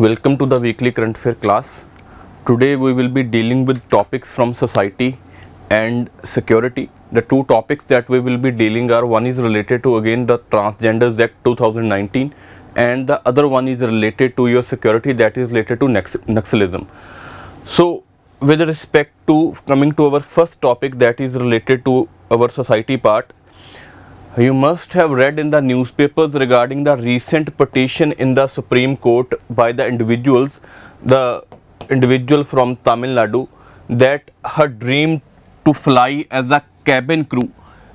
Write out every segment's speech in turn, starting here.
Welcome to the weekly current affair class. Today we will be dealing with topics from society and security. The two topics that we will be dealing are, one is related to again the Transgenders Act 2019 and the other one is related to your security, that is related to Naxalism. So with respect to coming to our first topic, that is related to our society part, you must have read in the newspapers regarding the recent petition in the Supreme Court by the individual from Tamil Nadu, that her dream to fly as a cabin crew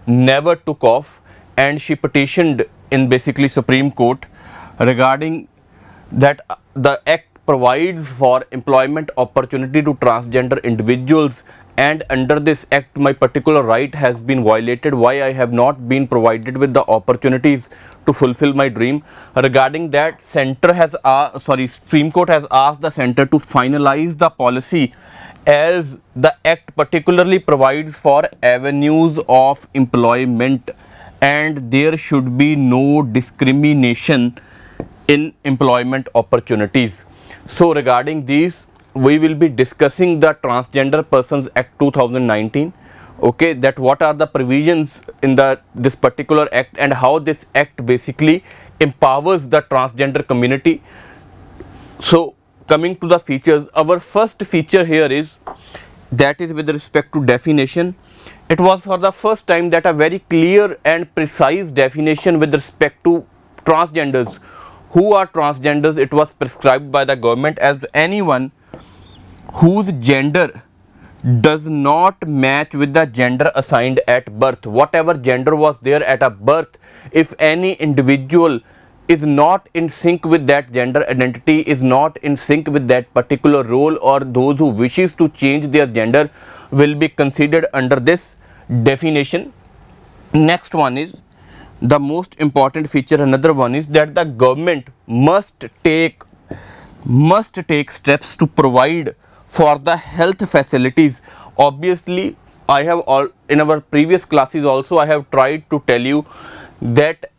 never took off, and she petitioned in basically Supreme Court regarding that the act provides for employment opportunity to transgender individuals, and under this act my particular right has been violated. Why I have not been provided with the opportunities to fulfill my dream? Regarding that, Supreme Court has asked the center to finalize the policy, as the act particularly provides for avenues of employment and there should be no discrimination in employment opportunities. So regarding these, we will be discussing the Transgender Persons Act 2019. Okay, that what are the provisions in this particular act and how this act basically empowers the transgender community. So coming to the features, our first feature here is that is with respect to definition. It was for the first time that a very clear and precise definition with respect to transgenders. Who are transgenders? It was prescribed by the government as anyone whose gender does not match with the gender assigned at birth. Whatever gender was there at a birth, if any individual is not in sync with that gender identity, is not in sync with that particular role, or those who wishes to change their gender will be considered under this definition. Next one is the most important feature. Another one is that the government must take steps to provide for the health facilities. Obviously, I have in our previous classes also I have tried to tell you that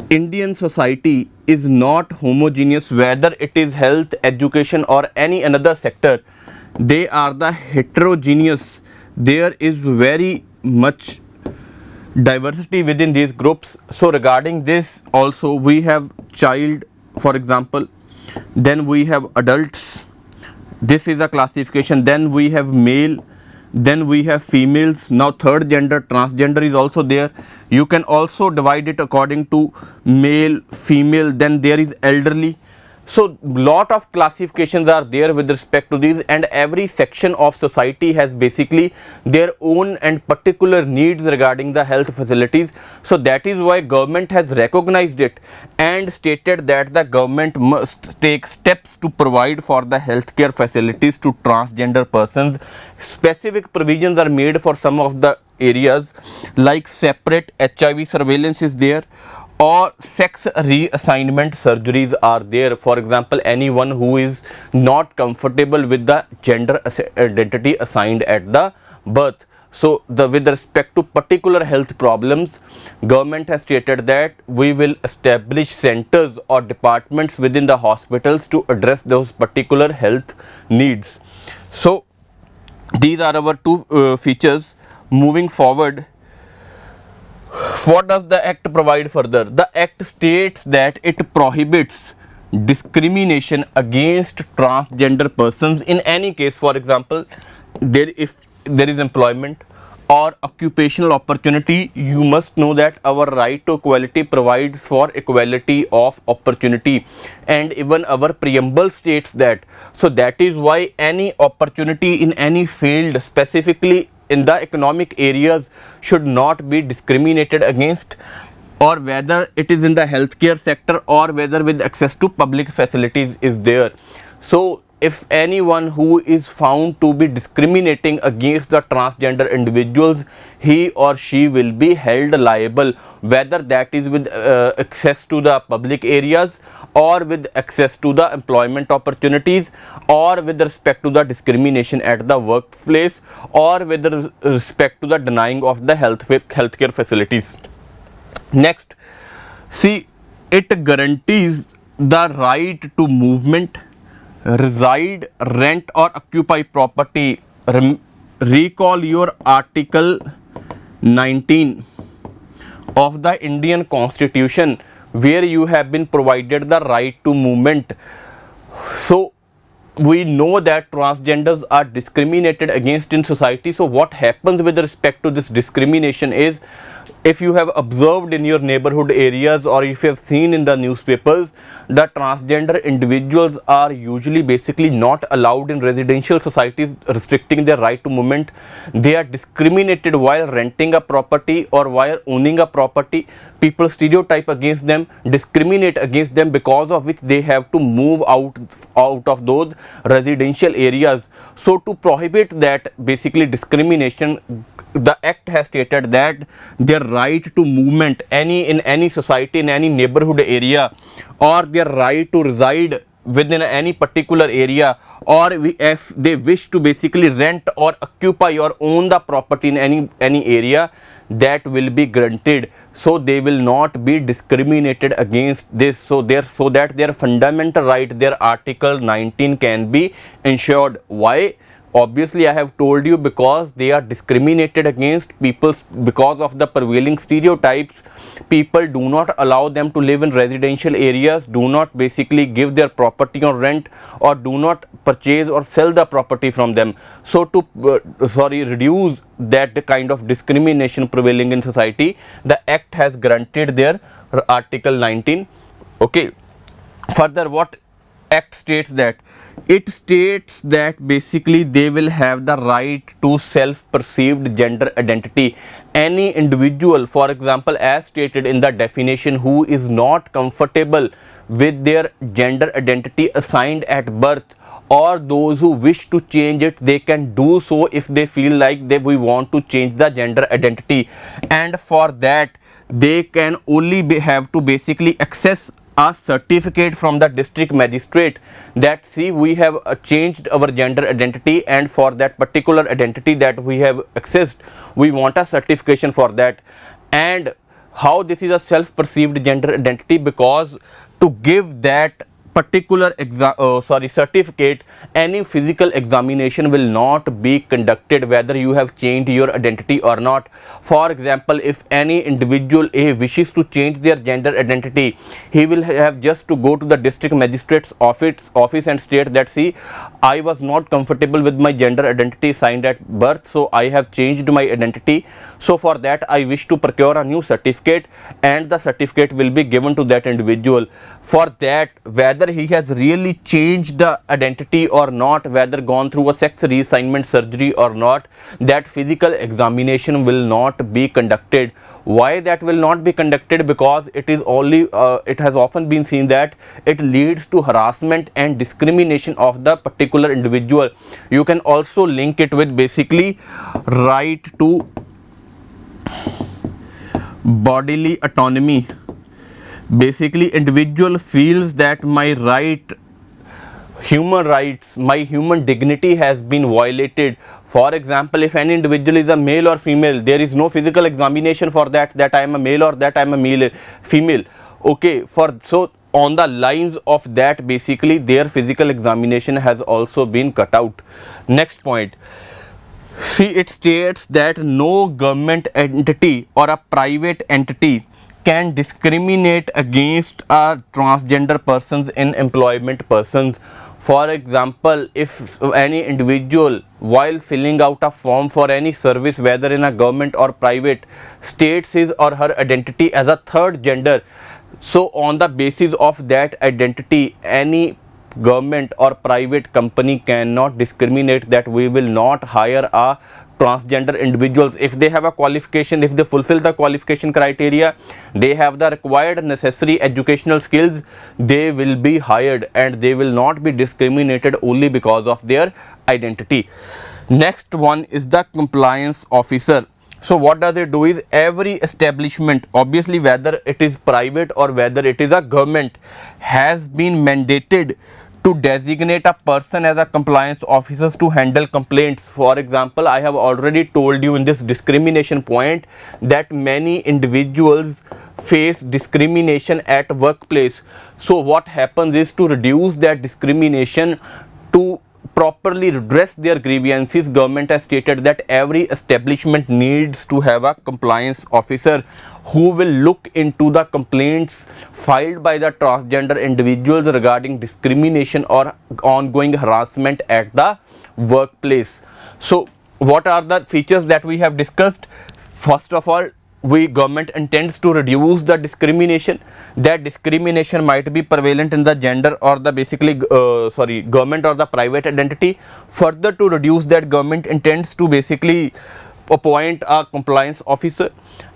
Indian society is not homogeneous, whether it is health, education or any another sector. They are the heterogeneous. There is very much diversity within these groups. So regarding this also, we have child, for example, then we have adults, this is a classification, then we have male, then we have females. Now third gender, transgender, is also there. You can also divide it according to male, female, then there is elderly. So lot of classifications are there with respect to these, and every section of society has basically their own and particular needs regarding the health facilities. So that is why government has recognized it and stated that the government must take steps to provide for the healthcare facilities to transgender persons. Specific provisions are made for some of the areas, like separate HIV surveillance is there, or sex reassignment surgeries are there. For example, anyone who is not comfortable with the gender identity assigned at the birth. So with respect to particular health problems, government has stated that we will establish centers or departments within the hospitals to address those particular health needs. So these are our two features. Moving forward, what does the act provide further? The act states that it prohibits discrimination against transgender persons in any case. For example, if there is employment or occupational opportunity, you must know that our right to equality provides for equality of opportunity, and even our preamble states that. So that is why any opportunity in any field, specifically in the economic areas, should not be discriminated against, or whether it is in the healthcare sector or whether with access to public facilities is there. So if anyone who is found to be discriminating against the transgender individuals, he or she will be held liable, whether that is with access to the public areas or with access to the employment opportunities, or with respect to the discrimination at the workplace, or with respect to the denying of the healthcare facilities. Next, see, it guarantees the right to movement, reside, rent or occupy property. Recall your article 19 of the Indian Constitution, where you have been provided the right to movement. So we know that transgenders are discriminated against in society. So what happens with respect to this discrimination is, if you have observed in your neighborhood areas or if you have seen in the newspapers, the transgender individuals are usually basically not allowed in residential societies, restricting their right to movement. They are discriminated while renting a property or while owning a property. People stereotype against them, discriminate against them, because of which they have to move out of those residential areas. So to prohibit that basically discrimination, the act has stated that their right to movement in any society, in any neighborhood area, or their right to reside within any particular area, or if they wish to basically rent or occupy or own the property in any area, that will be granted. So they will not be discriminated against this, so that their fundamental right, their article 19, can be ensured. Why? Obviously I have told you, because they are discriminated against people because of the prevailing stereotypes. People do not allow them to live in residential areas, do not basically give their property on rent, or do not purchase or sell the property from them. So to reduce that kind of discrimination prevailing in society, the act has granted their article 19. Okay, further, what act states that? It states that basically they will have the right to self perceived gender identity. Any individual, for example, as stated in the definition, who is not comfortable with their gender identity assigned at birth, or those who wish to change it, they can do so if they feel like we want to change the gender identity. And for that, they can only have to basically access a certificate from the district magistrate that, see, we have changed our gender identity, and for that particular identity that we have accessed, we want a certification for that. And how this is a self perceived gender identity? Because to give that particular certificate, any physical examination will not be conducted whether you have changed your identity or not. For example, if any individual A wishes to change their gender identity, he will have just to go to the district magistrate's office and state that, see, I was not comfortable with my gender identity signed at birth, so I have changed my identity. So for that I wish to procure a new certificate, and the certificate will be given to that individual. For that, whether he has really changed the identity or not, whether gone through a sex reassignment surgery or not, that physical examination will not be conducted. Why that will not be conducted? Because it is only it has often been seen that it leads to harassment and discrimination of the particular individual. You can also link it with basically right to bodily autonomy. Basically, individual feels that my human rights, my human dignity has been violated. For example, if any individual is a male or female, there is no physical examination for that I am a male or that I am a female. Okay, so on the lines of that, basically their physical examination has also been cut out. Next point. See, it states that no government entity or a private entity can discriminate against transgender persons in employment persons. For example, if any individual, while filling out a form for any service, whether in a government or private, states his or her identity as a third gender, so on the basis of that identity, any government or private company cannot discriminate that we will not hire a transgender individuals. If they have a qualification, if they fulfill the qualification criteria, they have the required necessary educational skills, they will be hired and they will not be discriminated only because of their identity. Next one is the compliance officer. So what does it do is, every establishment, obviously whether it is private or whether it is a government, has been mandated to designate a person as a compliance officer to handle complaints. For example, I have already told you in this discrimination point that many individuals face discrimination at workplace. So what happens is, to reduce that discrimination, to properly redress their grievances, government has stated that every establishment needs to have a compliance officer who will look into the complaints filed by the transgender individuals regarding discrimination or ongoing harassment at the workplace. So what are the features that we have discussed? First of all, government intends to reduce the discrimination. That discrimination might be prevalent in the gender or the government or the private identity. Further, to reduce that, government intends to basically appoint a compliance officer.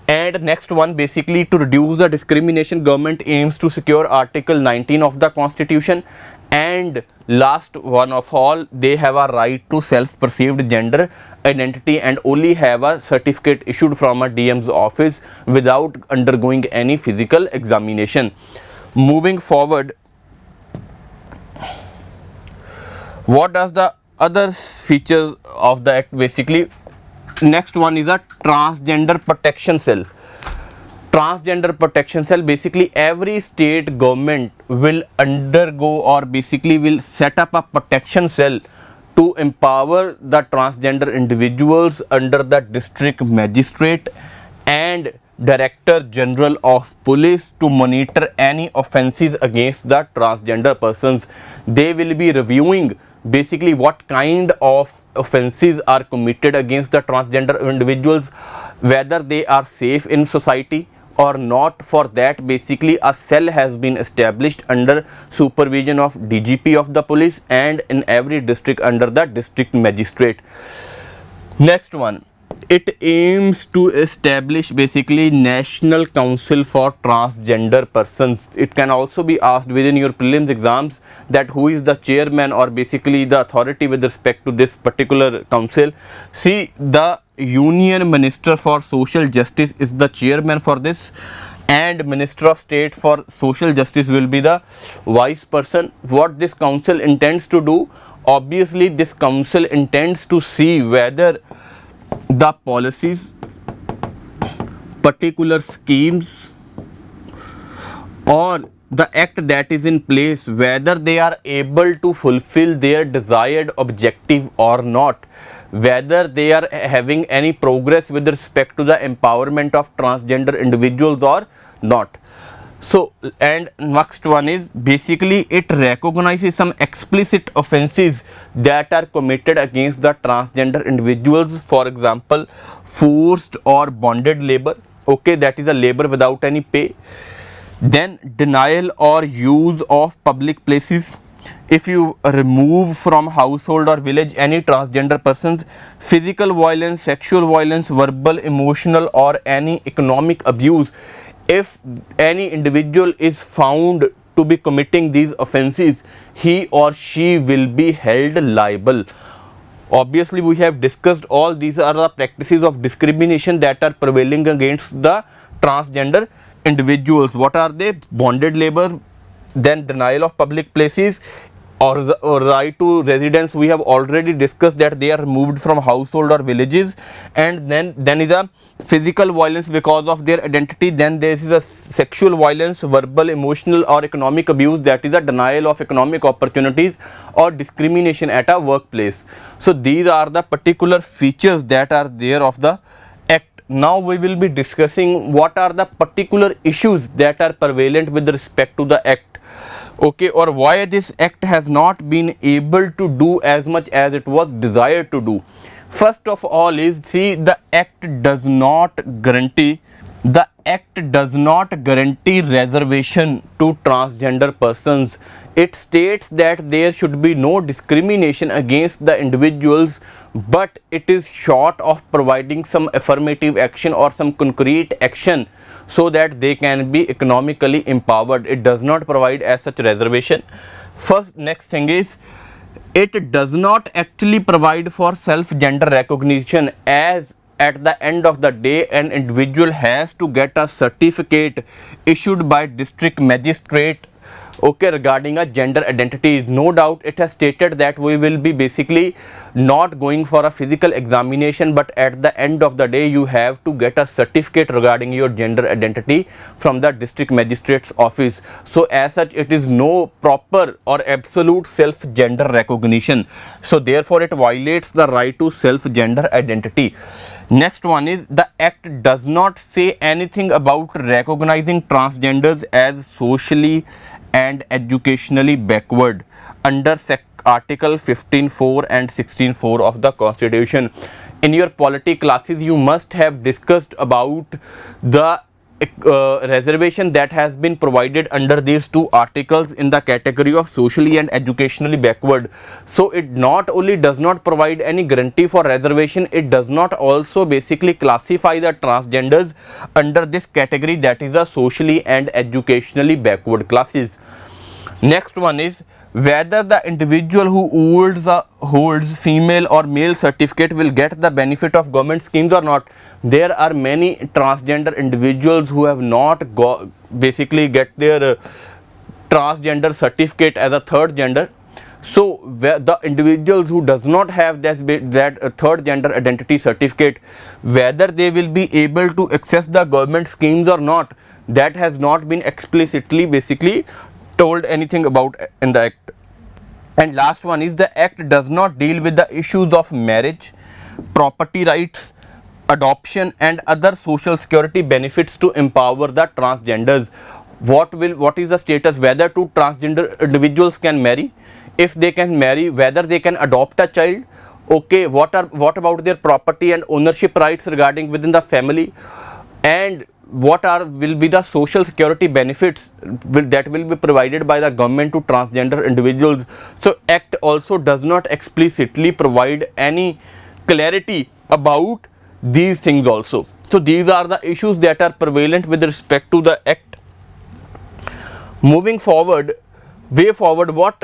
And next one, basically to reduce the discrimination, government aims to secure Article 19 of the Constitution. And last one of all, they have a right to self-perceived gender identity and only have a certificate issued from a DM's office without undergoing any physical examination. Moving forward, what does the other features of the act basically? Next one is a transgender protection cell. Transgender protection cell, basically every state government will undergo or basically will set up a protection cell to empower the transgender individuals under the district magistrate and Director General of Police to monitor any offences against the transgender persons. They will be reviewing basically what kind of offences are committed against the transgender individuals, whether they are safe in society or not. For that, basically a cell has been established under supervision of DGP of the police and in every district under the district magistrate. Next one, it aims to establish basically National Council for Transgender Persons. It can also be asked within your prelims exams that who is the chairman or basically the authority with respect to this particular council. See, the Union Minister for Social Justice is the chairman for this, and Minister of State for Social Justice will be the vice person. What this council intends to do? Obviously, this council intends to see whether the policies, particular schemes or the act that is in place, whether they are able to fulfill their desired objective or not, whether they are having any progress with respect to the empowerment of transgender individuals or not. So, and next one is basically it recognizes some explicit offences that are committed against the transgender individuals. For example, forced or bonded labor, okay, that is a labor without any pay. Then denial or use of public places. If you remove from household or village any transgender persons, physical violence, sexual violence, verbal, emotional or any economic abuse, if any individual is found to be committing these offences, he or she will be held liable. Obviously, we have discussed all these are the practices of discrimination that are prevailing against the transgender individuals. What are they? Bonded labor, then denial of public places, or right to residence. We have already discussed that they are removed from household or villages, and then is a physical violence because of their identity. Then there is a sexual violence, verbal, emotional or economic abuse, that is a denial of economic opportunities or discrimination at a workplace. So these are the particular features that are there of the act. Now we will be discussing what are the particular issues that are prevalent with respect to the act, okay, or why this act has not been able to do as much as it was desired to do. First of all is, see, the act does not guarantee reservation to transgender persons. It states that there should be no discrimination against the individuals, but it is short of providing some affirmative action or some concrete action so that they can be economically empowered. It does not provide as such reservation. First, next thing is, it does not actually provide for self gender recognition, as at the end of the day an individual has to get a certificate issued by district magistrate okay, regarding a gender identity. No doubt it has stated that we will be basically not going for a physical examination, but at the end of the day you have to get a certificate regarding your gender identity from the district magistrate's office. So as such it is no proper or absolute self gender recognition, so therefore it violates the right to self gender identity. Next one is, the act does not say anything about recognizing transgenders as socially and educationally backward under article 15.4 and 16.4 of the constitution. In your polity classes you must have discussed about the reservation that has been provided under these two articles in the category of socially and educationally backward. So it not only does not provide any guarantee for reservation, it does not also basically classify the transgenders under this category, that is the socially and educationally backward classes. Next one is, whether the individual who holds female or male certificate will get the benefit of government schemes or not. There are many transgender individuals who have not basically get their transgender certificate as a third gender. So the individuals who does not have that third gender identity certificate, whether they will be able to access the government schemes or not, that has not been explicitly basically told anything about in the act. And last one is, the act does not deal with the issues of marriage, property rights, adoption and other social security benefits to empower the transgenders. What is the status, whether two transgender individuals can marry, if they can marry, whether they can adopt a child, okay, what about their property and ownership rights regarding within the family, and what will be the social security benefits that will be provided by the government to transgender individuals. So act also does not explicitly provide any clarity about these things also. So these are the issues that are prevalent with respect to the act. Moving forward, way forward, what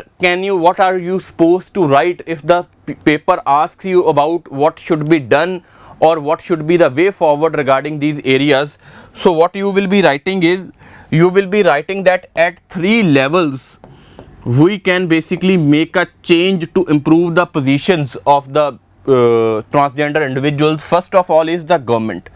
are you supposed to write if the paper asks you about what should be done or what should be the way forward regarding these areas? So what you will be writing is, you will be writing that at 3 levels we can basically make a change to improve the positions of the transgender individuals. First of all is the government,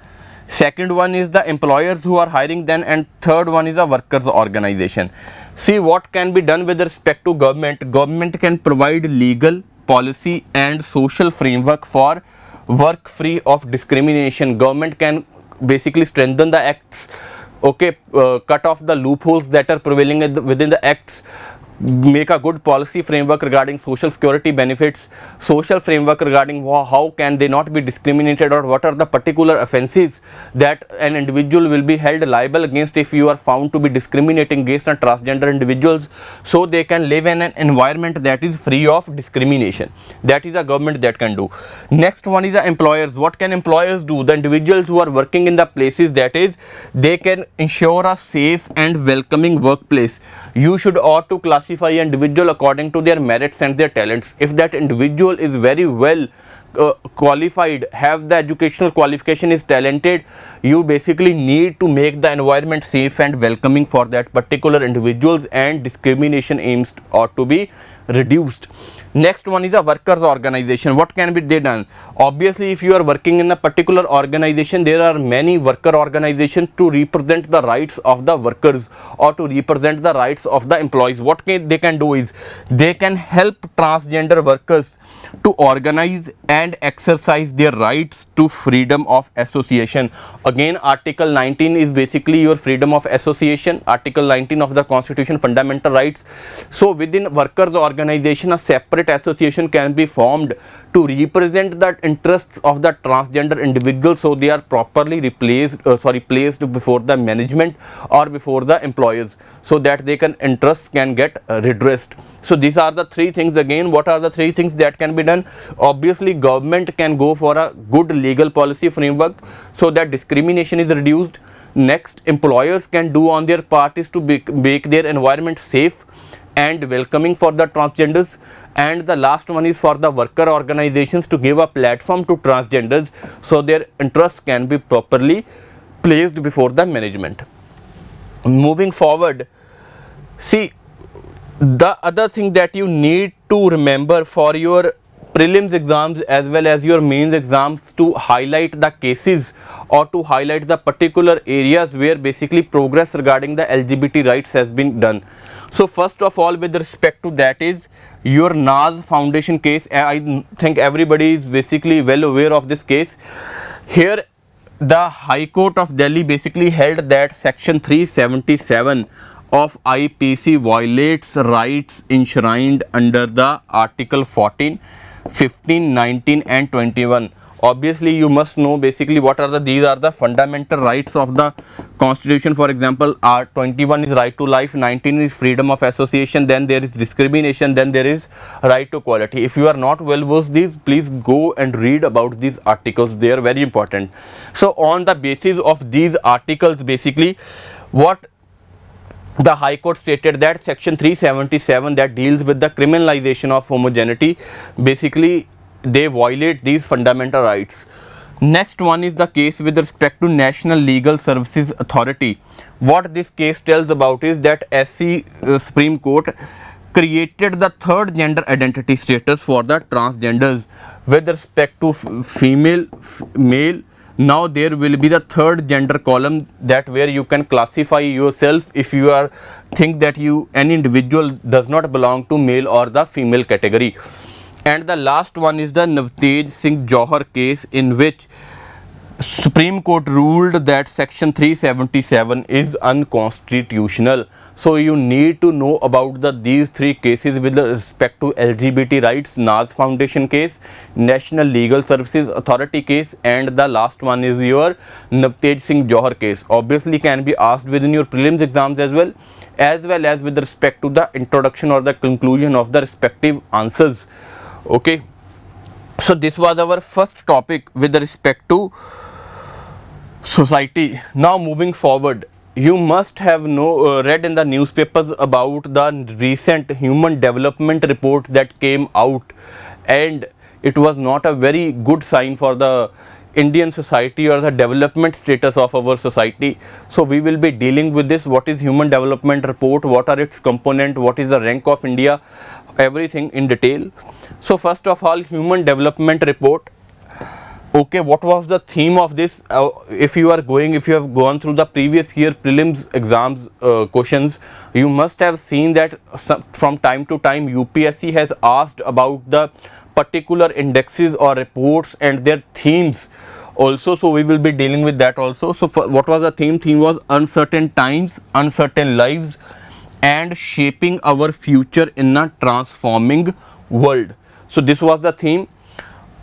second one is the employers who are hiring them, and third one is the workers organization. See what can be done with respect to government. Government can provide legal, policy and social framework for work free of discrimination. Government can basically strengthen the acts, okay, cut off the loopholes that are prevailing within the acts, make a good policy framework regarding social security benefits, social framework regarding how can they not be discriminated, or what are the particular offences that an individual will be held liable against if you are found to be discriminating against transgender individuals, so they can live in an environment that is free of discrimination. That is a government that can do. Next one is the employers. What can employers do? The individuals who are working in the places, that is, they can ensure a safe and welcoming workplace. You should ought to classify an individual according to their merits and their talents. If that individual is very well qualified, have the educational qualification, is talented, you basically need to make the environment safe and welcoming for that particular individuals, and discrimination aims ought to be reduced. Next one is a workers organization. What can be they done? Obviously if you are working in a particular organization, there are many worker organizations to represent the rights of the workers or to represent the rights of the employees. What they can do is, they can help transgender workers to organize and exercise their rights to freedom of association. Again, article 19 is basically your freedom of association, article 19 of the constitution, fundamental rights. So within workers organization, a separate association can be formed to represent the interests of the transgender individuals, so they are properly placed before the management or before the employers, so that they interests can get redressed. So these are the 3 things. Again, what are the 3 things that can be done? Obviously government can go for a good legal policy framework so that discrimination is reduced. Next, employers can do on their part is to make their environment safe and welcoming for the transgenders, and the last one is for the worker organizations to give a platform to transgenders so their interests can be properly placed before the management. Moving forward, see The other thing that you need to remember for your prelims exams as well as your mains exams, to highlight the cases or to highlight the particular areas where basically progress regarding the LGBT rights has been done. So first of all, with respect to that is your Naz Foundation case. I think everybody is basically well aware of this case. Here the High Court of Delhi basically held that section 377 of IPC violates rights enshrined under the article 14, 15, 19 and 21. Obviously you must know basically what are these are the fundamental rights of the constitution. For example, 21 is right to life, 19 is freedom of association, then there is discrimination, then there is right to equality. If you are not well versed these, please go and read about these articles, they are very important. So on the basis of these articles, basically what the High Court stated, that section 377 that deals with the criminalization of homogeneity, basically they violate these fundamental rights. Next one is the case with respect to National Legal Services Authority. What this case tells about is that SC Supreme Court created the third gender identity status for the transgenders with respect to female, male. Now there will be the third gender column, that where you can classify yourself if you are think that any individual does not belong to male or the female category. And the last one is the Navtej Singh Johar case, in which Supreme Court ruled that section 377 is unconstitutional. So you need to know about these three cases with respect to LGBT rights: Naz Foundation case, National Legal Services Authority case, and the last one is your Navtej Singh Johar case. Obviously can be asked within your prelims exams as well as with respect to the introduction or the conclusion of the respective answers. Okay, so this was our first topic with respect to society. Now moving forward, you must have read in the newspapers about the recent human development report that came out, and it was not a very good sign for the Indian society or the development status of our society. So we will be dealing with this. What is human development report, what are its components, what is the rank of India, everything in detail. So first of all, human development report. Okay, what was the theme of this? If you have gone through the previous year prelims exams questions, you must have seen that from time to time UPSC has asked about the particular indexes or reports and their themes also. So we will be dealing with that also. So what was the theme? Theme was uncertain times, uncertain lives, and shaping our future in a transforming world. So this was the theme.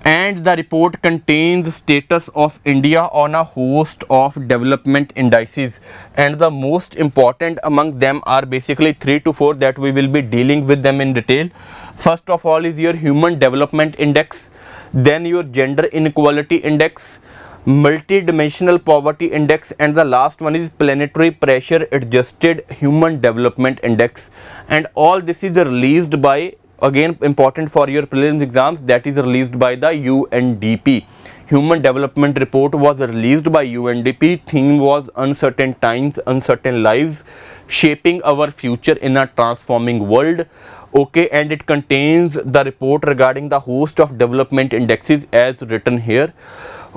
And the report contains status of India on a host of development indices, and the most important among them are basically 3 to 4 that we will be dealing with them in detail. First of all is your Human Development Index, then your Gender Inequality Index, Multidimensional Poverty Index, and the last one is Planetary Pressure Adjusted Human Development Index. And all this is released by, again important for your prelims exams, that is released by the UNDP. Human Development Report was released by UNDP. Theme was uncertain times, uncertain lives, shaping our future in a transforming world. Okay, and it contains the report regarding the host of development indexes as written here.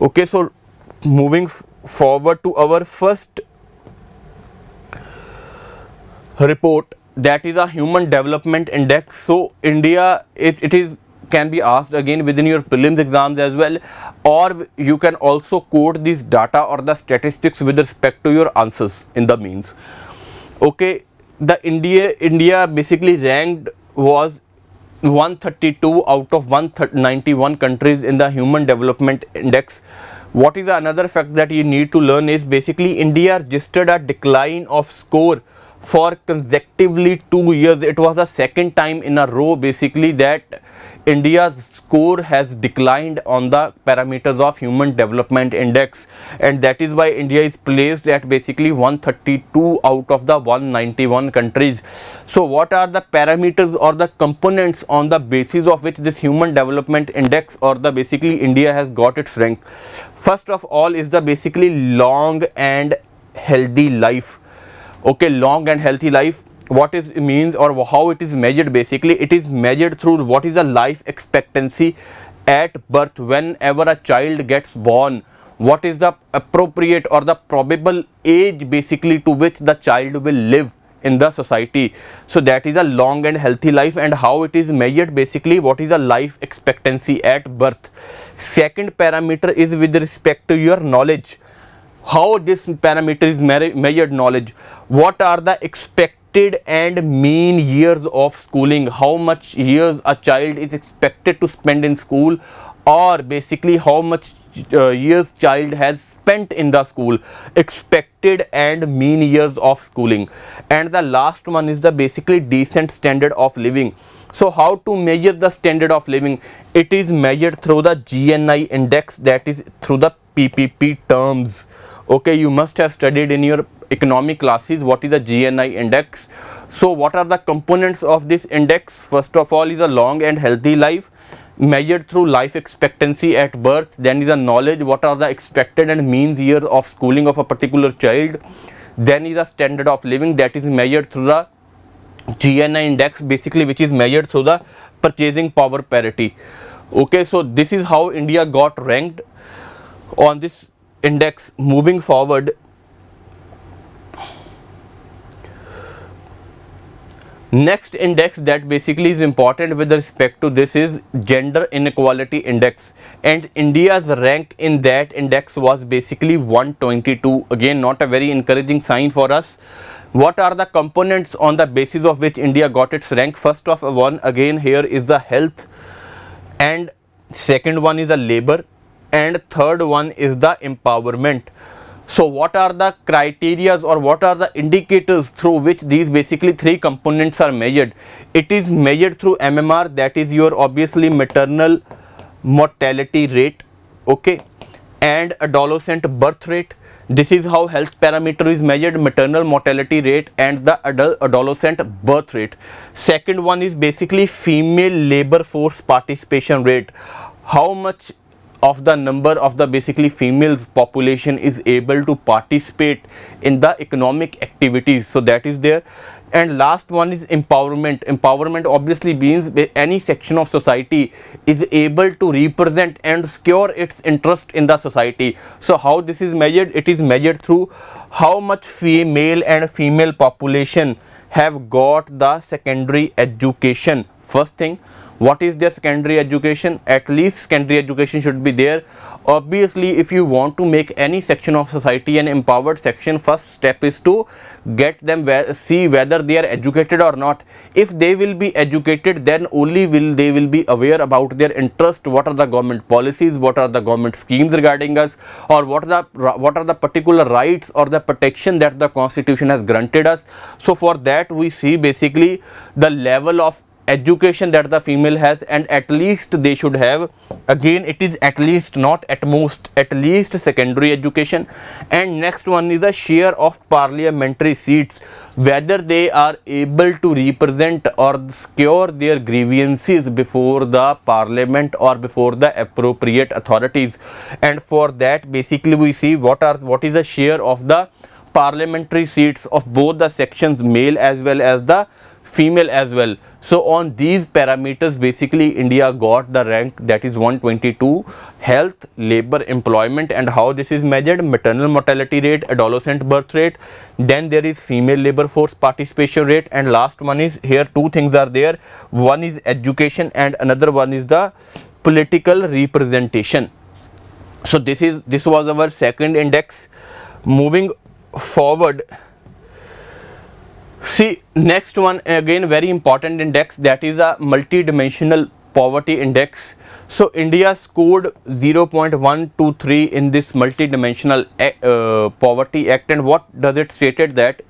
Okay, so moving forward to our first report, that is a Human Development Index. So India, it is can be asked again within your prelims exams as well, or you can also quote this data or the statistics with respect to your answers in the means. Okay, the India basically ranked was 132 out of 191 countries in the Human Development Index. What is another fact that you need to learn is basically India registered a decline of score for consecutively 2 years. It was the second time in a row basically that India's score has declined on the parameters of Human Development Index, and that is why India is placed at basically 132 out of the 191 countries. So what are the parameters or the components on the basis of which this Human Development Index or the basically India has got its rank? First of all is the basically long and healthy life. Okay, long and healthy life. what is means or how it is measured. Basically it is measured through what is the life expectancy at birth. Whenever a child gets born, what is the appropriate or the probable age basically to which the child will live in the society. So that is a long and healthy life. And how it is measured, basically what is the life expectancy at birth. Second parameter is with respect to your knowledge. How this parameter is measured? Knowledge. What are the expected and mean years of schooling? How much years a child is expected to spend in school, or basically how much years child has spent in the school. Expected and mean years of schooling. And the last one is the basically decent standard of living. So how to measure the standard of living? It is measured through the GNI index, that is through the PPP terms. Okay, you must have studied in your economic classes what is the GNI index. So what are the components of this index? First of all is a long and healthy life, measured through life expectancy at birth. Then is a knowledge, what are the expected and mean years of schooling of a particular child. Then is a standard of living, that is measured through the GNI index, basically which is measured through the purchasing power parity. Okay, so this is how India got ranked on this index. Moving forward, next index that basically is important with respect to this is gender inequality index, and India's rank in that index was basically 122. Again, not a very encouraging sign for us. What are the components on the basis of which India got its rank? First of one, again here is the health, and second one is the labor, and third one is the empowerment. So what are the criterias or what are the indicators through which these basically three components are measured? It is measured through MMR, that is your obviously maternal mortality rate, okay, and adolescent birth rate. This is how health parameter is measured, maternal mortality rate and the adolescent birth rate. Second one is basically female labor force participation rate. How much of the number of the basically female population is able to participate in the economic activities, so that is there. And last one is empowerment. Empowerment obviously means any section of society is able to represent and secure its interest in the society. So how this is measured? It is measured through how much male and female population have got the secondary education. First thing, what is their secondary education? At least secondary education should be there. Obviously, if you want to make any section of society an empowered section, first step is to get them see whether they are educated or not. If they will be educated, then only they will be aware about their interest, what are the government policies, what are the government schemes regarding us, or what are the particular rights or the protection that the constitution has granted us. So for that we see basically the level of education that the female has, and at least they should have, again it is at least, not at most, at least secondary education. And next one is the share of parliamentary seats, whether they are able to represent or secure their grievances before the parliament or before the appropriate authorities. And for that basically we see what is the share of the parliamentary seats of both the sections, male as well as the female as well. So on these parameters basically India got the rank, that is 122. Health, labor, employment. And how this is measured? Maternal mortality rate, adolescent birth rate, then there is female labor force participation rate, and last one is, here two things are there, one is education and another one is the political representation. So this was our second index. Moving forward, see next one, again very important index, that is a multidimensional poverty index. So India scored 0.123 in this multidimensional poverty act. And what does it stated? That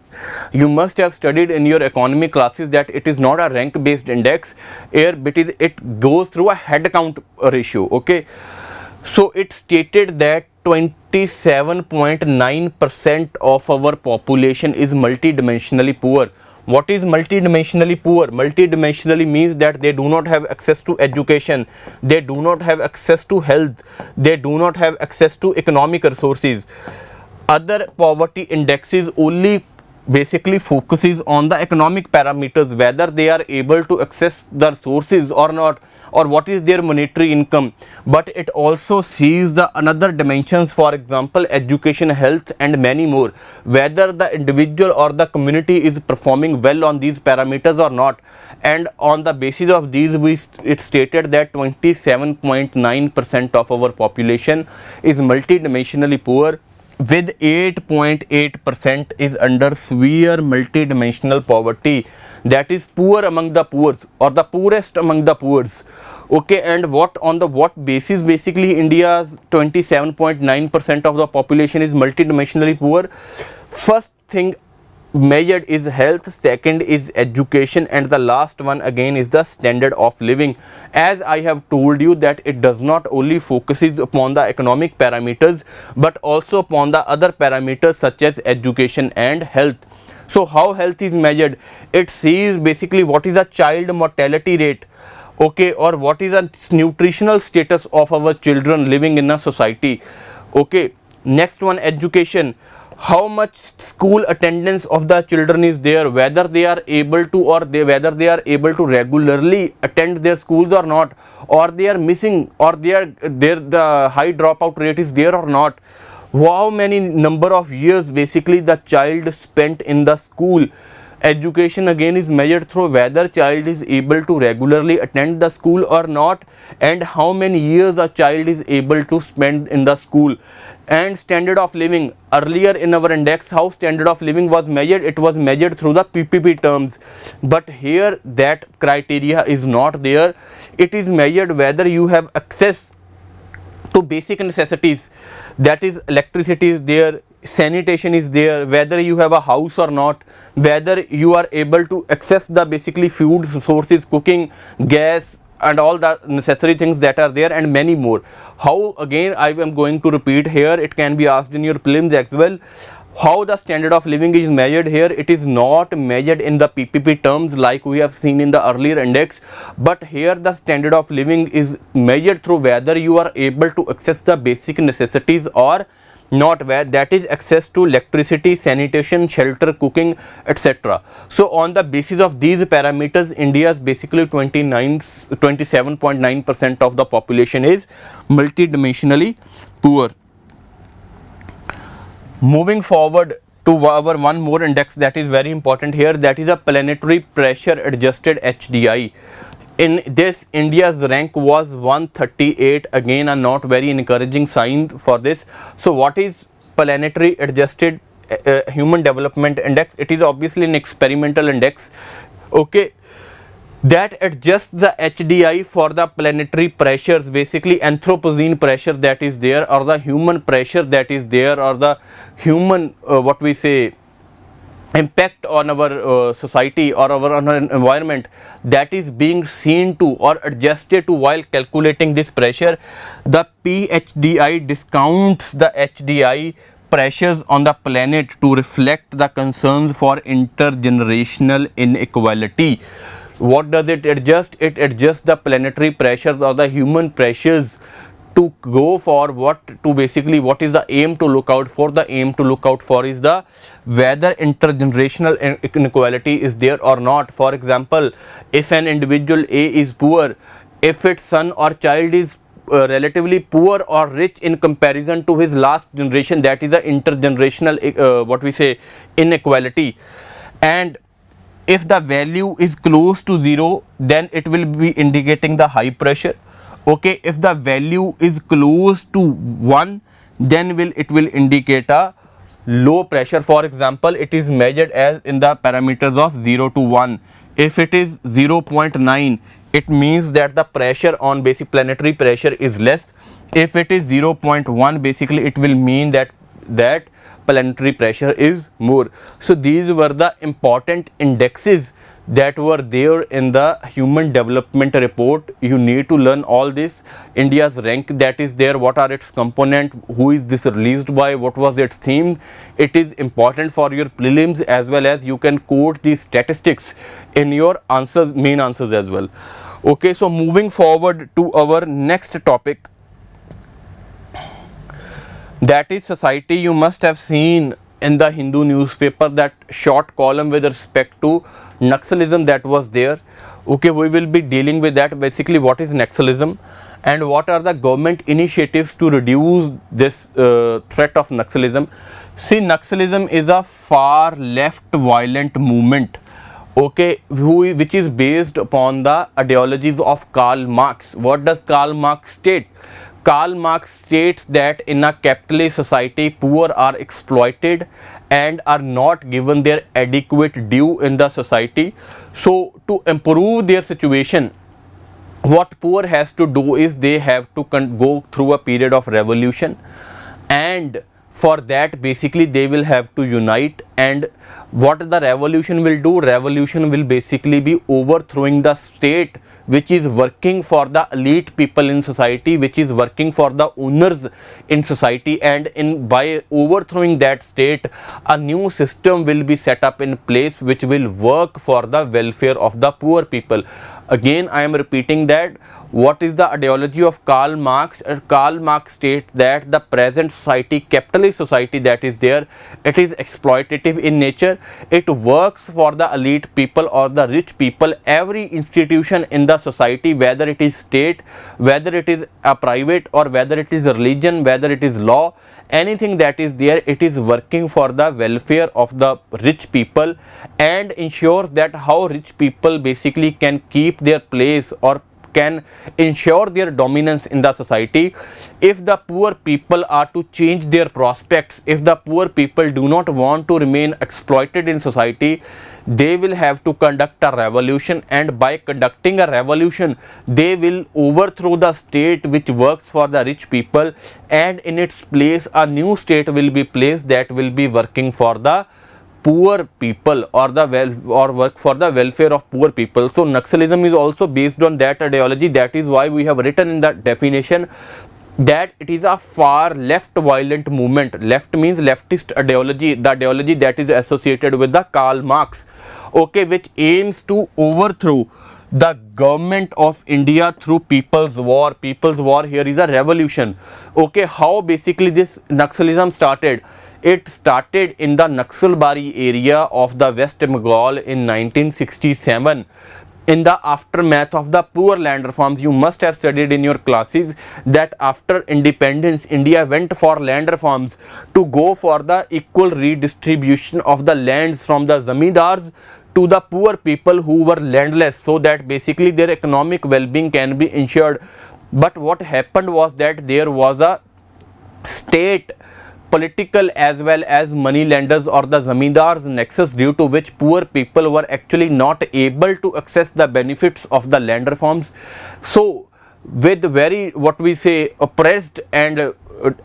you must have studied in your economy classes that it is not a rank based index, it goes through a head count ratio, okay. So it stated that 27.9% of our population is multidimensionally poor. What is multidimensionally poor? Multidimensionally means that they do not have access to education, they do not have access to health, they do not have access to economic resources. Other poverty indexes only basically focuses on the economic parameters, whether they are able to access the resources or not, or what is their monetary income. But it also sees the another dimensions, for example education, health and many more, whether the individual or the community is performing well on these parameters or not. And on the basis of these, it stated that 27.9% of our population is multidimensionally poor, with 8.8% is under severe multidimensional poverty, that is poor among the poor or the poorest among the poor. Okay, and what on the what basis basically India's 27.9% of the population is multidimensionally poor? First thing measured is health, second is education, and the last one again is the standard of living. As I have told you that it does not only focuses upon the economic parameters but also upon the other parameters such as education and health. So how health is measured? It sees basically what is the child mortality rate, okay, or what is the nutritional status of our children living in a society. Okay, next one, education, how much school attendance of the children is there, whether they are able to whether they are able to regularly attend their schools or not, or they are missing, or the high dropout rate is there or not. How many number of years basically the child spent in the school. Education again is measured through whether child is able to regularly attend the school or not, and how many years a child is able to spend in the school. And standard of living, earlier in our index how standard of living was measured, it was measured through the PPP terms, but here that criteria is not there. It is measured whether you have access to basic necessities, that is electricity is there, sanitation is there, whether you have a house or not, whether you are able to access the basically food sources, cooking, gas and all the necessary things that are there, and many more. How, again I am going to repeat here, it can be asked in your prelims as well. How the standard of living is measured here? It is not measured in the PPP terms like we have seen in the earlier index, but here the standard of living is measured through whether you are able to access the basic necessities or not, where that is access to electricity, sanitation, shelter, cooking, etc. So on the basis of these parameters, India's basically 27.9% of the population is multidimensionally poor. Moving forward to our one more index that is very important here, that is a planetary pressure adjusted HDI. In this, India's rank was 138, again a not very encouraging sign for this. So what is planetary adjusted human development index? It is obviously an experimental index, okay, that adjusts the HDI for the planetary pressures, basically Anthropocene pressure that is there, or the human pressure that is there, or the human what we say impact on our society or our environment that is being seen to or adjusted to while calculating this pressure. The PHDI discounts the HDI pressures on the planet to reflect the concerns for intergenerational inequality. What does it adjust? It adjusts the planetary pressures or the human pressures to go for what to basically what is the aim to look out for. The aim to look out for is the whether intergenerational inequality is there or not. For example, if an individual A is poor, if its son or child is relatively poor or rich in comparison to his last generation, that is the intergenerational what we say inequality. And if the value is close to 0, then it will be indicating the high pressure. Okay, if the value is close to 1, then it will indicate a low pressure. For example, it is measured as in the parameters of 0 to 1. If it is 0.9, it means that the pressure on basic planetary pressure is less. If it is 0.1, basically it will mean that planetary pressure is more. So these were the important indexes that were there in the human development report. You need to learn all this. India's rank that is there, what are its component, who is this released by, what was its theme. It is important for your prelims, as well as you can quote these statistics in your answers, main answers as well. Okay, so moving forward to our next topic, that is society. You must have seen in the Hindu newspaper, that short column with respect to Naxalism that was there. Okay, we will be dealing with that, basically what is Naxalism and what are the government initiatives to reduce this threat of Naxalism. See, Naxalism is a far left violent movement, okay, which is based upon the ideologies of Karl Marx. What does Karl Marx state? Karl Marx states that in a capitalist society, poor are exploited and are not given their adequate due in the society. So to improve their situation, what poor has to do is they have to go through a period of revolution, and for that basically they will have to unite. And what the revolution will do? Revolution will basically be overthrowing the state which is working for the elite people in society, which is working for the owners in society, and by overthrowing that state, a new system will be set up in place which will work for the welfare of the poor people. Again, I am repeating that. What is the ideology of Karl Marx? Karl Marx states that the present society, capitalist society that is there, it is exploitative in nature. It works for the elite people or the rich people. Every institution in the society, whether it is state, whether it is a private, or whether it is religion, whether it is law, anything that is there, it is working for the welfare of the rich people and ensures that how rich people basically can keep their place or can ensure their dominance in the society. If the poor people are to change their prospects, if the poor people do not want to remain exploited in society, they will have to conduct a revolution, and by conducting a revolution they will overthrow the state which works for the rich people, and in its place a new state will be placed that will be working for the poor people or work for the welfare of poor people. So Naxalism is also based on that ideology. That is why we have written in the definition that it is a far left violent movement. Left means leftist ideology, the ideology that is associated with the Karl Marx, okay, which aims to overthrow the government of India through people's war. People's war here is a revolution. Okay, how basically this Naxalism started? It started in the Naxalbari area of the West Bengal in 1967. In the aftermath of the poor land reforms, you must have studied in your classes that after independence, India went for land reforms to go for the equal redistribution of the lands from the zamindars to the poor people who were landless, so that basically their economic well-being can be ensured. But what happened was that there was a state political as well as money lenders or the zamindars nexus, due to which poor people were actually not able to access the benefits of the land reforms. So with very what we say oppressed and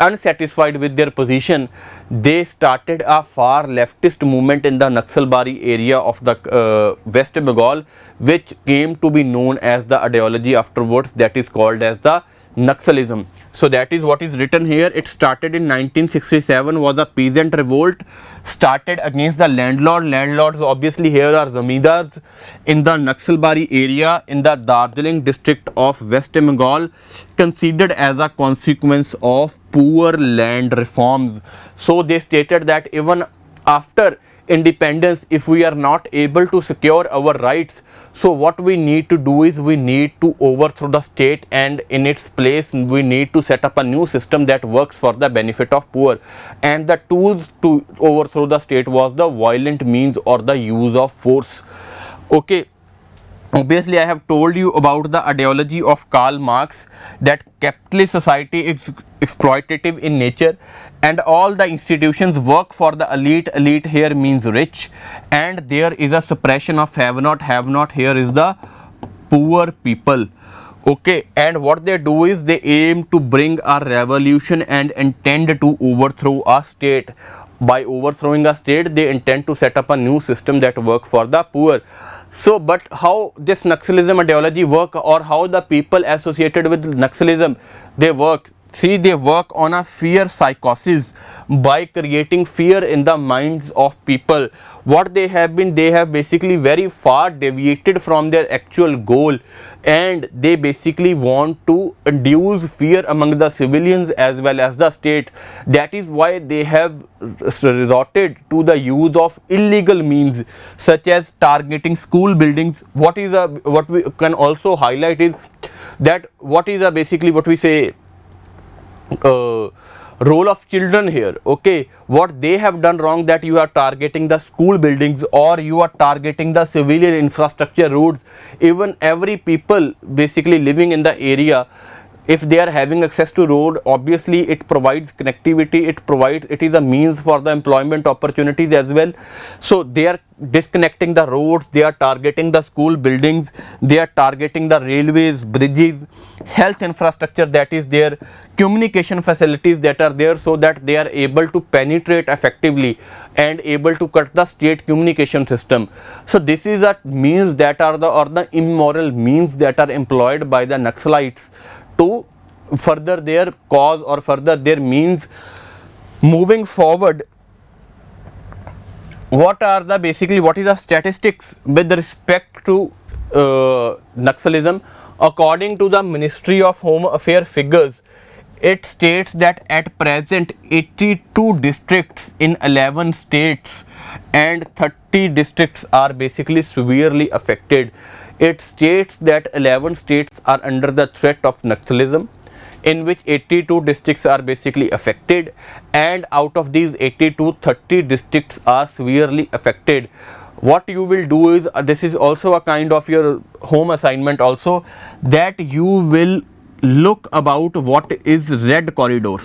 unsatisfied with their position, they started a far leftist movement in the Naxalbari area of the West Bengal, which came to be known as the ideology afterwards, that is called as the Naxalism. So that is what is written here. It started in 1967, was a peasant revolt started against the landlord. Landlords obviously here are zamindars in the Naxalbari area in the Darjeeling district of West Bengal, considered as a consequence of poor land reforms. So they stated that even after independence, if we are not able to secure our rights, so what we need to do is we need to overthrow the state, and in its place we need to set up a new system that works for the benefit of poor. And the tools to overthrow the state was the violent means or the use of force. Okay, obviously I have told you about the ideology of Karl Marx, that capitalist society is exploitative in nature and all the institutions work for the elite. Elite here means rich, and there is a suppression of have not. Have not here is the poor people. Okay, and what they do is they aim to bring a revolution and intend to overthrow a state. By overthrowing a state, they intend to set up a new system that work for the poor. So, but how this Naxalism ideology work, or how the people associated with Naxalism they work? see, they work on a fear psychosis by creating fear in the minds of people. What they have been, they have basically very far deviated from their actual goal, and they basically want to induce fear among the civilians as well as the state. That is why they have resorted to the use of illegal means such as targeting school buildings. What we can also highlight is that what is a basically what we say role of children here. Okay, what they have done wrong, that you are targeting the school buildings or you are targeting the civilian infrastructure, roads, even every people basically living in the area. If they are having access to road, obviously it provides connectivity, it is a means for the employment opportunities as well. So they are disconnecting the roads, they are targeting the school buildings, they are targeting the railways, bridges, health infrastructure that is there, communication facilities that are there, so that they are able to penetrate effectively and able to cut the state communication system. So this is a means that are the immoral means that are employed by the Naxalites to further their cause or further their means. Moving forward, what is the statistics with respect to Naxalism? According to the Ministry of Home Affairs figures, it states that at present 82 districts in 11 states and 30 districts are basically severely affected. It states that 11 states are under the threat of Naxalism, in which 82 districts are basically affected, and out of these 82, 30 districts are severely affected. What you will do is, this is also a kind of your home assignment also, that you will look about what is red corridor,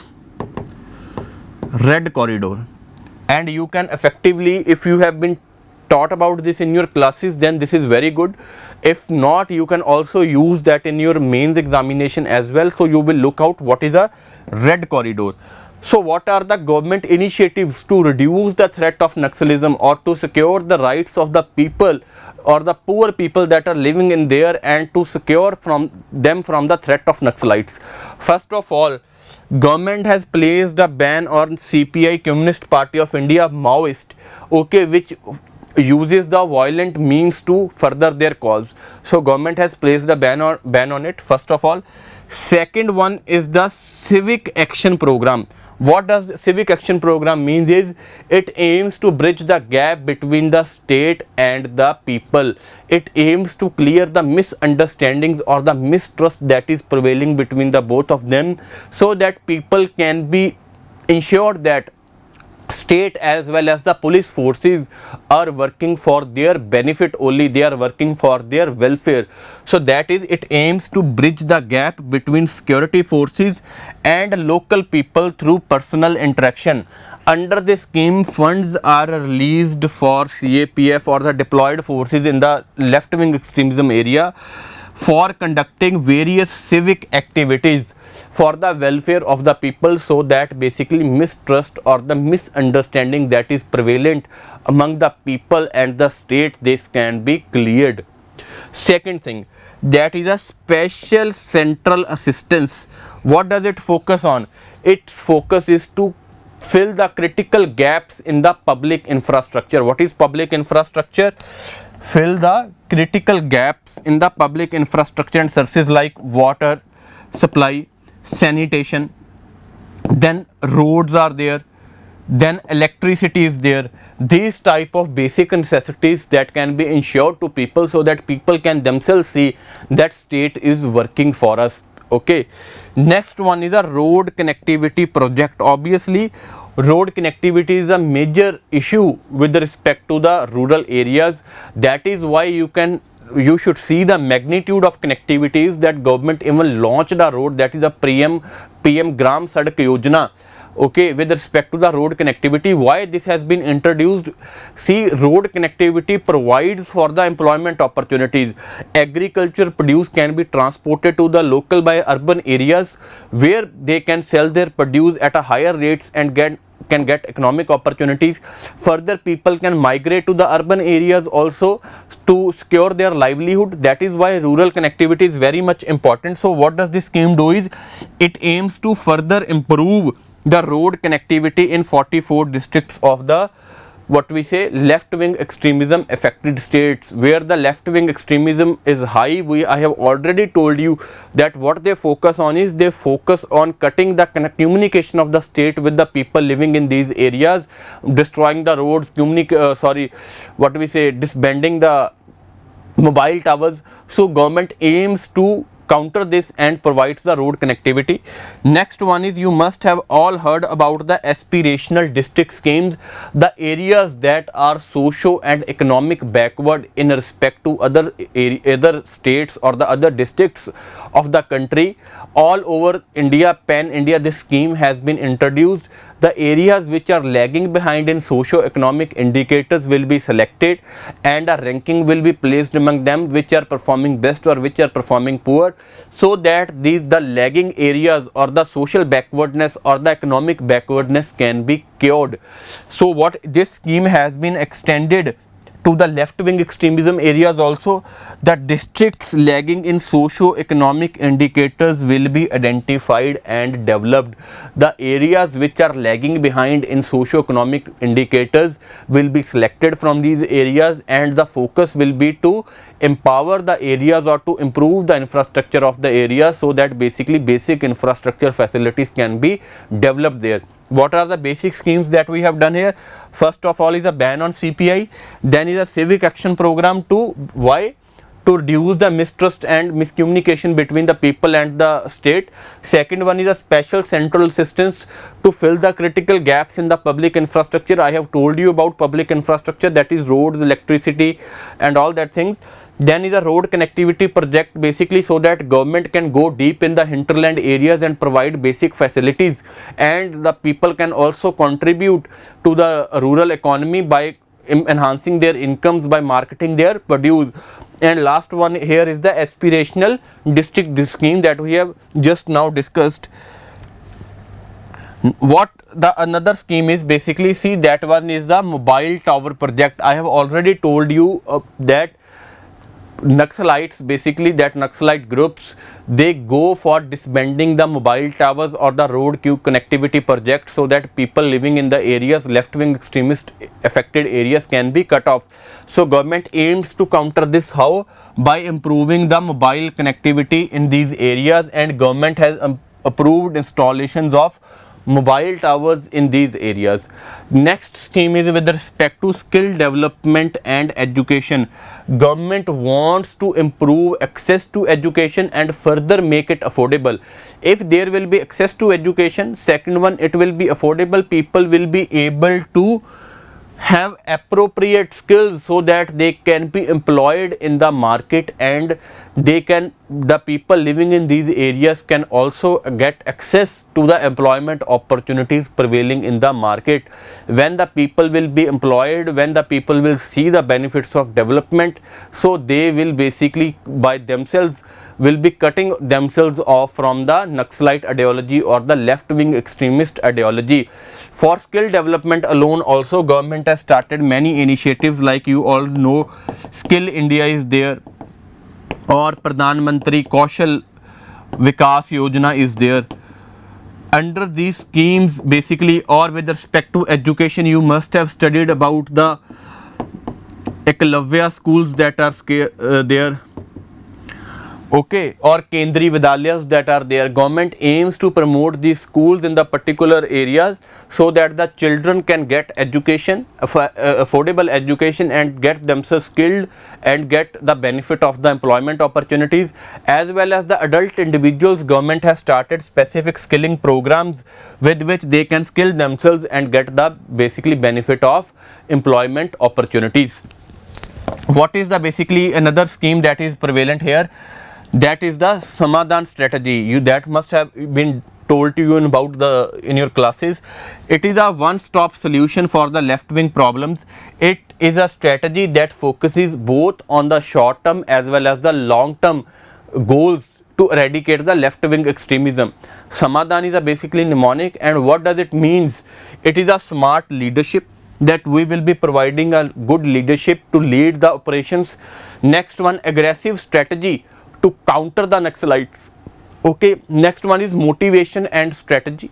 and you can effectively, if you have been taught about this in your classes, then this is very good. If not, you can also use that in your mains examination as well. So you will look out what is a red corridor. So what are the government initiatives to reduce the threat of Naxalism or to secure the rights of the people or the poor people that are living in there, and to secure from them from the threat of Naxalites? First of all, government has placed a ban on CPI, Communist Party of India, Maoist, okay, which uses the violent means to further their cause. So government has placed a ban on it, first of all. Second one is the civic action program. What does civic action program means is, it aims to bridge the gap between the state and the people. It aims to clear the misunderstandings or the mistrust that is prevailing between the both of them, so that people can be ensured that state as well as the police forces are working for their benefit only, they are working for their welfare. So that is, it aims to bridge the gap between security forces and local people through personal interaction. Under this scheme, funds are released for CAPF or the deployed forces in the left wing extremism area for conducting various civic activities for the welfare of the people, so that basically mistrust or the misunderstanding that is prevalent among the people and the state, this can be cleared. Second thing, that is a special central assistance. What does it focus on? Its focus is to fill the critical gaps in the public infrastructure. What is public infrastructure? Fill the critical gaps in the public infrastructure and services like water supply, sanitation, then roads are there, then electricity is there. These type of basic necessities that can be ensured to people, so that people can themselves see that state is working for us. Okay, next one is a road connectivity project. Obviously, road connectivity is a major issue with respect to the rural areas. That is why you should see the magnitude of connectivities that government even launched a road, that is a PM Gram Sadak Yojana, okay, with respect to the road connectivity. Why this has been introduced? See, road connectivity provides for the employment opportunities. Agriculture produce can be transported to the local by urban areas, where they can sell their produce at a higher rates and get can get economic opportunities. Further, people can migrate to the urban areas also to secure their livelihood. That is why rural connectivity is very much important. So what does this scheme do is, it aims to further improve the road connectivity in 44 districts of the, what we say, left wing extremism affected states. Where the left wing extremism is high, I have already told you that what they focus on is, they focus on cutting the communication of the state with the people living in these areas, destroying the roads, disbanding the mobile towers. So government aims to counter this and provides the road connectivity. Next one is, you must have all heard about the aspirational district schemes, the areas that are socio and economic backward in respect to other states or the other districts of the country. All over India, pan India, this scheme has been introduced. The areas which are lagging behind in socio-economic indicators will be selected, and a ranking will be placed among them, which are performing best or which are performing poor, so that the lagging areas or the social backwardness or the economic backwardness can be cured. So what this scheme has been extended to the left wing extremism areas also. The districts lagging in socio-economic indicators will be identified and developed. The areas which are lagging behind in socio-economic indicators will be selected from these areas, and the focus will be to empower the areas or to improve the infrastructure of the area, so that basically basic infrastructure facilities can be developed there. What are the basic schemes that we have done here? First of all is a ban on CPI, then is a civic action program to reduce the mistrust and miscommunication between the people and the state. Second one is a special central assistance to fill the critical gaps in the public infrastructure. I have told you about public infrastructure, that is roads, electricity and all that things. Then is a road connectivity project, basically so that government can go deep in the hinterland areas and provide basic facilities, and the people can also contribute to the rural economy by enhancing their incomes by marketing their produce. And last one here is the aspirational district scheme that we have just now discussed. What the another scheme is, basically see, that one is the mobile tower project. I have already told you that Naxalites, basically that Naxalite groups, they go for disbanding the mobile towers or the road connectivity project, so that people living in the areas, left wing extremist affected areas, can be cut off. So government aims to counter this. How? By improving the mobile connectivity in these areas, and government has approved installations of mobile towers in these areas. Next scheme is with respect to skill development and education. Government wants to improve access to education and further make it affordable. If there will be access to education, second one, it will be affordable, people will be able to have appropriate skills so that they can be employed in the market, and the people living in these areas can also get access to the employment opportunities prevailing in the market. When the people will be employed, when the people will see the benefits of development, so they will basically by themselves will be cutting themselves off from the Naxalite ideology or the left wing extremist ideology. For skill development alone also, government has started many initiatives, like you all know, Skill India is there, or Pradhan Mantri Kaushal Vikas Yojana is there. Under these schemes, basically, or with respect to education, you must have studied about the Ekalavya schools that are there, okay, or Kendri Vidalyas that are there. Government aims to promote these schools in the particular areas, so that the children can get education, affordable education, and get themselves skilled and get the benefit of the employment opportunities. As well as the adult individuals, government has started specific skilling programs with which they can skill themselves and get the basically benefit of employment opportunities. What is the basically another scheme that is prevalent here? That is the Samadhan strategy. That must have been told to you in your classes. It is a one-stop solution for the left-wing problems. It is a strategy that focuses both on the short-term as well as the long-term goals to eradicate the left wing extremism. Samadhan is a basically mnemonic, and what does it means? It is a smart leadership, that we will be providing a good leadership to lead the operations. Next one, aggressive strategy to counter the Naxalites. Okay, next one is motivation and strategy.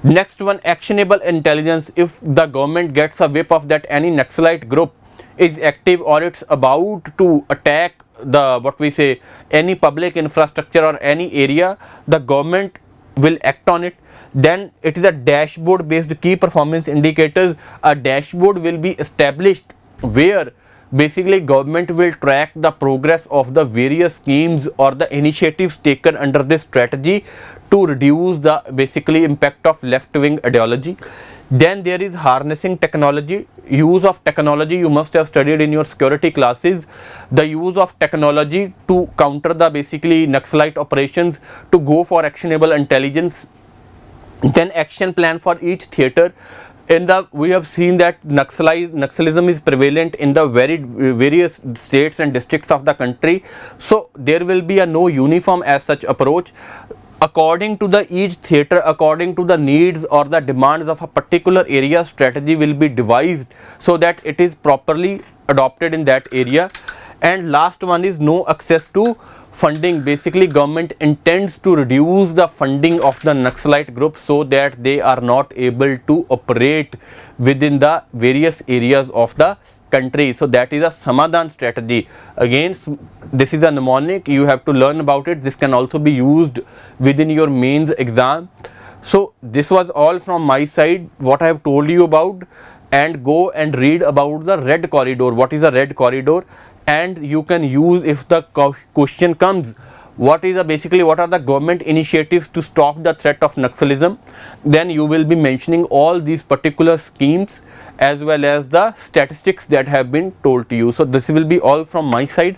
Next one, actionable intelligence. If the government gets a whip of that any Naxalite group is active or it's about to attack the what we say any public infrastructure or any area, the government will act on it. Then it is a dashboard based key performance indicators. A dashboard will be established where basically government will track the progress of the various schemes or the initiatives taken under this strategy to reduce the basically impact of left wing ideology. Then there is harnessing technology. Use of technology, you must have studied in your security classes, the use of technology to counter the basically Naxalite operations, to go for actionable intelligence. Then action plan for each theatre. We have seen that Naxalism is prevalent in the various states and districts of the country. So there will be a no uniform as such approach. According to the each theatre, according to the needs or the demands of a particular area, strategy will be devised so that it is properly adopted in that area. And last one is no access to funding. Basically government intends to reduce the funding of the Naxalite group so that they are not able to operate within the various areas of the country. So that is a Samadhan strategy. Again, this is a mnemonic, you have to learn about it. This can also be used within your mains exam. So this was all from my side, what I have told you about. And go and read about the red corridor. What is a red corridor? And you can use, if the question comes, what are the government initiatives to stop the threat of Naxalism, then you will be mentioning all these particular schemes as well as the statistics that have been told to you. So this will be all from my side.